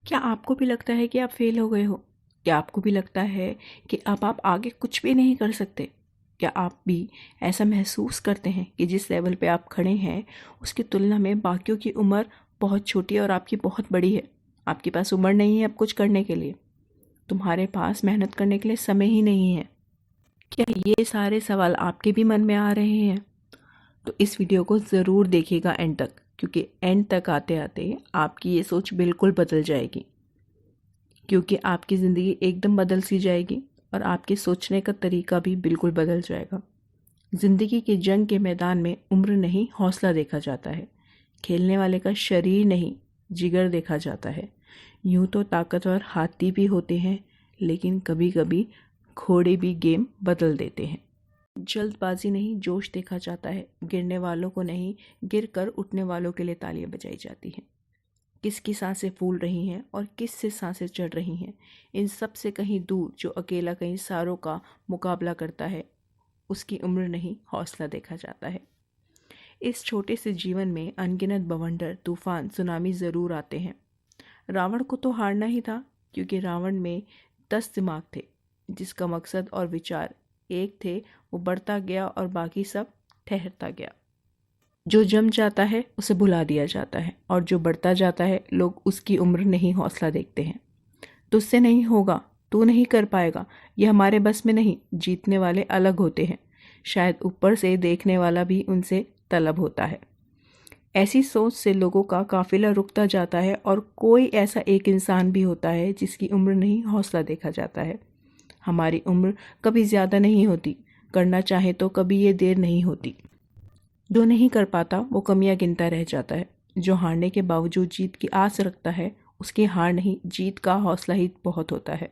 क्या आपको भी लगता है कि आप फेल हो गए हो? क्या आपको भी लगता है कि अब आप आगे कुछ भी नहीं कर सकते? क्या आप भी ऐसा महसूस करते हैं कि जिस लेवल पे आप खड़े हैं उसकी तुलना में बाकियों की उम्र बहुत छोटी है और आपकी बहुत बड़ी है? आपके पास उम्र नहीं है अब कुछ करने के लिए, तुम्हारे पास मेहनत करने के लिए समय ही नहीं है। क्या ये सारे सवाल आपके भी मन में आ रहे हैं? तो इस वीडियो को ज़रूर देखिएगा एंड तक, क्योंकि एंड तक आते आते आपकी ये सोच बिल्कुल बदल जाएगी। क्योंकि आपकी ज़िंदगी एकदम बदल सी जाएगी और आपके सोचने का तरीका भी बिल्कुल बदल जाएगा। ज़िंदगी के जंग के मैदान में उम्र नहीं हौसला देखा जाता है। खेलने वाले का शरीर नहीं जिगर देखा जाता है। यूं तो ताकतवर हाथी भी होते हैं, लेकिन कभी कभी घोड़े भी गेम बदल देते हैं। जल्दबाजी नहीं जोश देखा जाता है। गिरने वालों को नहीं, गिर कर उठने वालों के लिए तालियां बजाई जाती हैं। किसकी सांसें फूल रही हैं और किस से सांसें चढ़ रही हैं, इन सब से कहीं दूर जो अकेला कहीं सारों का मुकाबला करता है, उसकी उम्र नहीं हौसला देखा जाता है। इस छोटे से जीवन में अनगिनत बवंडर तूफान सुनामी ज़रूर आते हैं। रावण को तो हारना ही था, क्योंकि रावण में 10 दिमाग थे। जिसका मकसद और विचार एक थे वो बढ़ता गया और बाकी सब ठहरता गया। जो जम जाता है उसे भुला दिया जाता है, और जो बढ़ता जाता है लोग उसकी उम्र नहीं हौसला देखते हैं। तुझसे नहीं होगा, तू नहीं कर पाएगा, ये हमारे बस में नहीं। जीतने वाले अलग होते हैं, शायद ऊपर से देखने वाला भी उनसे तलब होता है। ऐसी सोच से लोगों का काफिला रुकता जाता है, और कोई ऐसा एक इंसान भी होता है जिसकी उम्र नहीं हौसला देखा जाता है। हमारी उम्र कभी ज़्यादा नहीं होती, करना चाहे तो कभी ये देर नहीं होती। जो नहीं कर पाता वो कमियां गिनता रह जाता है। जो हारने के बावजूद जीत की आस रखता है, उसकी हार नहीं जीत का हौसला ही बहुत होता है।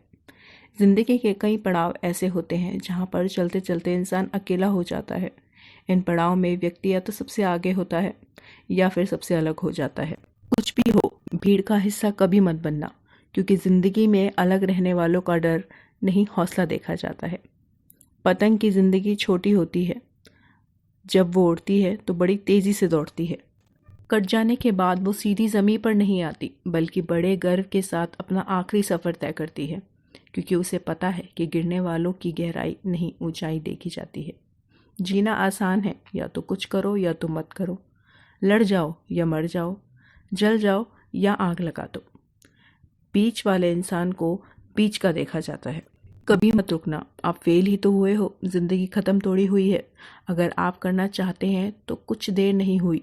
जिंदगी के कई पड़ाव ऐसे होते हैं जहाँ पर चलते चलते इंसान अकेला हो जाता है। इन पड़ाव में व्यक्ति या तो सबसे आगे होता है या फिर सबसे अलग हो जाता है। कुछ भी हो, भीड़ का हिस्सा कभी मत बनना, क्योंकि जिंदगी में अलग रहने वालों का डर नहीं हौसला देखा जाता है। पतंग की जिंदगी छोटी होती है, जब वो उड़ती है तो बड़ी तेजी से दौड़ती है। कट जाने के बाद वो सीधी जमीन पर नहीं आती, बल्कि बड़े गर्व के साथ अपना आखिरी सफर तय करती है, क्योंकि उसे पता है कि गिरने वालों की गहराई नहीं ऊंचाई देखी जाती है। जीना आसान है, या तो कुछ करो या तो मत करो, लड़ जाओ या मर जाओ, जल जाओ या आग लगा दो। बीच वाले इंसान को बीच का देखा जाता है। कभी मत रुकना, आप फेल ही तो हुए हो, जिंदगी खत्म थोड़ी हुई है। अगर आप करना चाहते हैं तो कुछ देर नहीं हुई,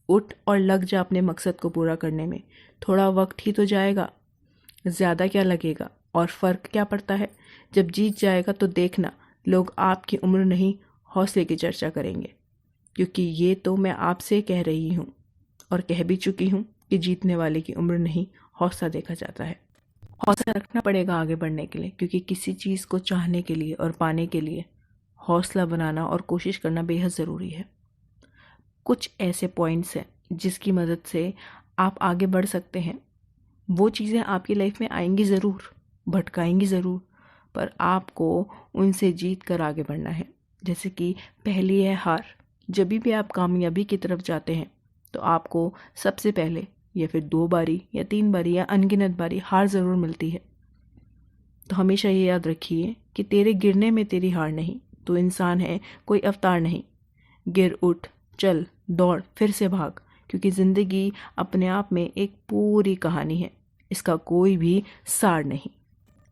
उठ और लग जा अपने मकसद को पूरा करने में। थोड़ा वक्त ही तो जाएगा, ज़्यादा क्या लगेगा, और फ़र्क क्या पड़ता है। जब जीत जाएगा तो देखना, लोग आपकी उम्र नहीं हौसले की चर्चा करेंगे, क्योंकि ये तो मैं आपसे कह रही हूँ और कह भी चुकी हूँ कि जीतने वाले की उम्र नहीं हौसला देखा जाता है। हौसला रखना पड़ेगा आगे बढ़ने के लिए, क्योंकि किसी चीज़ को चाहने के लिए और पाने के लिए हौसला बनाना और कोशिश करना बेहद ज़रूरी है। कुछ ऐसे पॉइंट्स हैं जिसकी मदद से आप आगे बढ़ सकते हैं। वो चीज़ें आपकी लाइफ में आएंगी ज़रूर, भटकाएंगी ज़रूर, पर आपको उनसे जीत कर आगे बढ़ना है। जैसे कि पहली है हार। जब भी आप कामयाबी की तरफ जाते हैं तो आपको सबसे पहले या फिर 2 बारी या 3 बारी या अनगिनत बारी हार ज़रूर मिलती है। तो हमेशा ये याद रखिए कि तेरे गिरने में तेरी हार नहीं, तो इंसान है, कोई अवतार नहीं। गिर उठ, चल, दौड़, फिर से भाग, क्योंकि ज़िंदगी अपने आप में एक पूरी कहानी है, इसका कोई भी सार नहीं।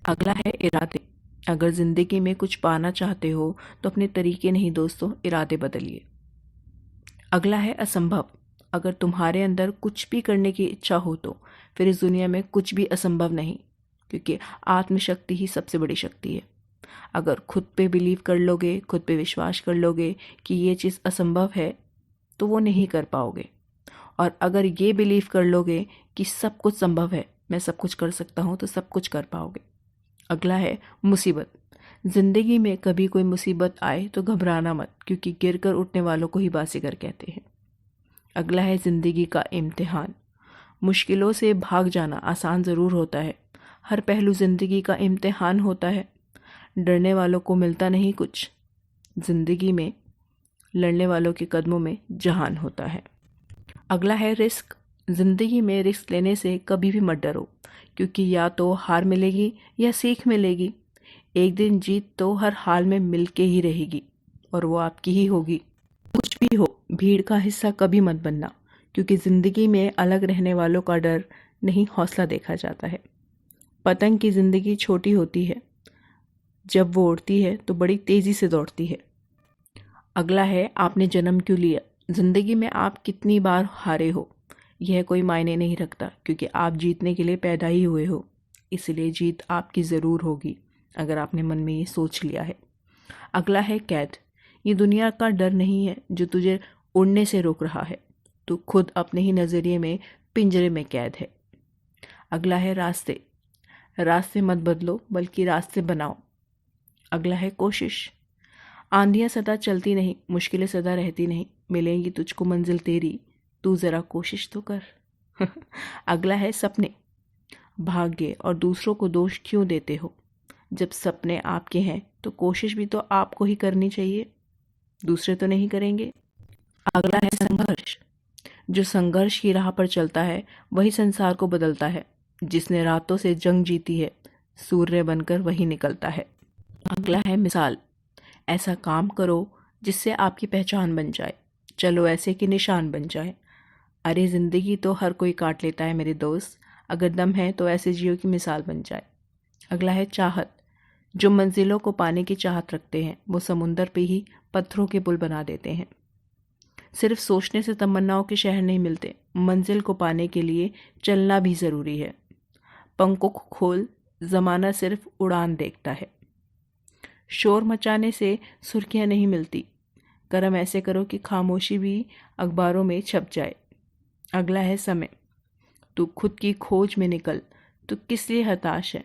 अगला है इरादे। अगर ज़िंदगी में कुछ पाना चाहते हो तो अपने तरीके नहीं दोस्तों, इरादे बदलिए। अगला है असंभव। अगर तुम्हारे अंदर कुछ भी करने की इच्छा हो तो फिर इस दुनिया में कुछ भी असंभव नहीं, क्योंकि आत्मशक्ति ही सबसे बड़ी शक्ति है। अगर खुद पे बिलीव कर लोगे, खुद पे विश्वास कर लोगे कि ये चीज़ असंभव है, तो वो नहीं कर पाओगे। और अगर ये बिलीव कर लोगे कि सब कुछ संभव है, मैं सब कुछ कर सकता हूँ, तो सब कुछ कर पाओगे। अगला है मुसीबत। जिंदगी में कभी कोई मुसीबत आए तो घबराना मत, क्योंकि गिर कर उठने वालों को ही बासीगर कहते हैं। अगला है जिंदगी का इम्तिहान। मुश्किलों से भाग जाना आसान ज़रूर होता है, हर पहलू जिंदगी का इम्तिहान होता है। डरने वालों को मिलता नहीं कुछ, जिंदगी में लड़ने वालों के कदमों में जहान होता है। अगला है रिस्क। ज़िंदगी में रिस्क लेने से कभी भी मत डरो, क्योंकि या तो हार मिलेगी या सीख मिलेगी। एक दिन जीत तो हर हाल में मिलके ही रहेगी और वो आपकी ही होगी। कुछ भी हो, भीड़ का हिस्सा कभी मत बनना, क्योंकि ज़िंदगी में अलग रहने वालों का डर नहीं, हौसला देखा जाता है। पतंग की ज़िंदगी छोटी होती है, जब वो उड़ती है तो बड़ी तेज़ी से दौड़ती है। अगला है, आपने जन्म क्यों लिया? ज़िंदगी में आप कितनी बार हारे हो यह कोई मायने नहीं रखता, क्योंकि आप जीतने के लिए पैदा ही हुए हो। इसलिए जीत आपकी ज़रूर होगी, अगर आपने मन में ये सोच लिया है। अगला है कैद। ये दुनिया का डर नहीं है जो तुझे उड़ने से रोक रहा है, तू खुद अपने ही नज़रिए में पिंजरे में कैद है। अगला है रास्ते। रास्ते मत बदलो, बल्कि रास्ते बनाओ। अगला है कोशिश। आंधियाँ सदा चलती नहीं, मुश्किलें सदा रहती नहीं, मिलेंगी तुझको मंजिल तेरी, तू ज़रा कोशिश तो कर। अगला है सपने। भाग्य और दूसरों को दोष क्यों देते हो? जब सपने आपके हैं तो कोशिश भी तो आपको ही करनी चाहिए, दूसरे तो नहीं करेंगे। अगला है संघर्ष। जो संघर्ष की राह पर चलता है वही संसार को बदलता है। जिसने रातों से जंग जीती है, सूर्य बनकर वही निकलता है। अगला है मिसाल। ऐसा काम करो जिससे आपकी पहचान बन जाए, चलो ऐसे कि निशान बन जाए। अरे ज़िंदगी तो हर कोई काट लेता है मेरे दोस्त, अगर दम है तो ऐसे जियो की मिसाल बन जाए। अगला है चाहत। जो मंजिलों को पाने की चाहत रखते हैं वो समुंदर पे ही पत्थरों के पुल बना देते हैं। सिर्फ सोचने से तमन्नाओं के शहर नहीं मिलते, मंजिल को पाने के लिए चलना भी ज़रूरी है। पंखों को खोल, ज़माना सिर्फ उड़ान देखता है। शोर मचाने से सुर्खियाँ नहीं मिलती, कर्म ऐसे करो कि खामोशी भी अखबारों में छप जाए। अगला है समय। तू खुद की खोज में निकल, तू किस लिए हताश है,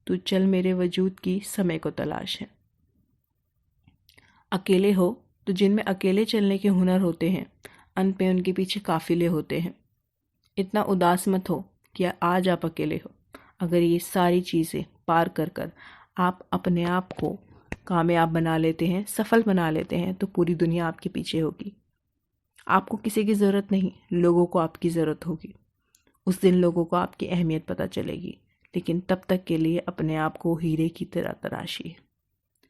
तू चल मेरे वजूद की समय को तलाश है। अकेले हो तो जिनमें अकेले चलने के हुनर होते हैं, अंत में उनके पीछे काफिले होते हैं। इतना उदास मत हो कि आज आप अकेले हो। अगर ये सारी चीज़ें पार कर कर आप अपने आप को कामयाब बना लेते हैं, सफल बना लेते हैं, तो पूरी दुनिया आपके पीछे होगी। आपको किसी की ज़रूरत नहीं, लोगों को आपकी ज़रूरत होगी। उस दिन लोगों को आपकी अहमियत पता चलेगी, लेकिन तब तक के लिए अपने आप को हीरे की तरह तराशिए,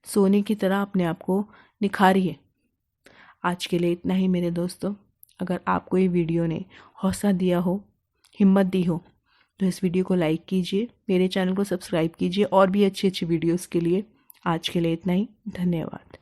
सोने की तरह अपने आप को निखारिए। आज के लिए इतना ही मेरे दोस्तों। अगर आपको ये वीडियो ने हौसला दिया हो, हिम्मत दी हो, तो इस वीडियो को लाइक कीजिए, मेरे चैनल को सब्सक्राइब कीजिए और भी अच्छी अच्छी वीडियोस के लिए। आज के लिए इतना ही, धन्यवाद।